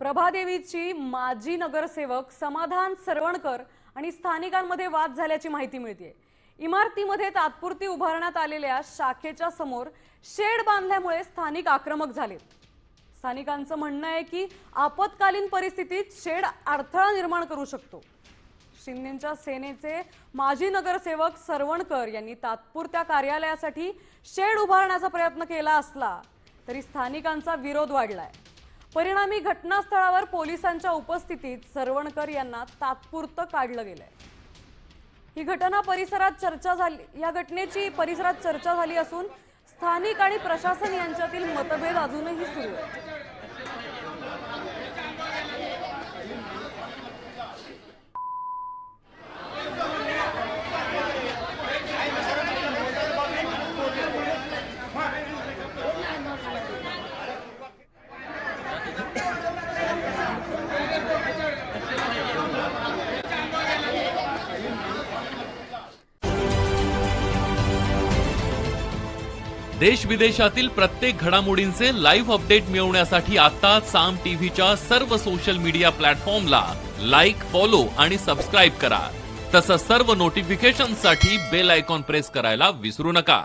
प्रभादेवीची माजी नगरसेवक समाधान सरवणकर आणि स्थानिकांमध्ये वाद झाल्याची माहिती मिळते। इमारतीमध्ये तात्पुरती उभारण्यात आलेल्या शाखेच्या समोर शेड बांधल्यामुळे स्थानिक आक्रमक झालेत। स्थानिकांचं म्हणणं आहे की आपत्कालीन परिस्थितीत शेड अडथळा निर्माण करू शकतो। शिंदेच्या सेनेचे माजी नगरसेवक सरवणकर यांनी तात्पुरत्या कार्यालयासाठी शेड उभारण्याचा प्रयत्न केला असला तरी स्थानिकांचा विरोध वाढलाय। परिणामी घटनास्थळावर पोलिसांच्या उपस्थितीत सरवणकर यांना तात्पुरतं काढलं गेलंय। ही घटना परिसरात चर्चा झाली या घटनेची परिसरात चर्चा झाली असून स्थानिक आणि प्रशासन यांच्यातील मतभेद अजूनही सुरू आहेत। देश विदेशातील प्रत्येक घडामोडींचे लाईव्ह अपडेट मिळवण्यासाठी आता साम टीव्हीच्या सर्व सोशल मीडिया प्लॅटफॉर्मला लाईक, फॉलो आणि सबस्क्राईब करा। तसंच सर्व नोटिफिकेशनसाठी बेल आयकॉन प्रेस करायला विसरू नका।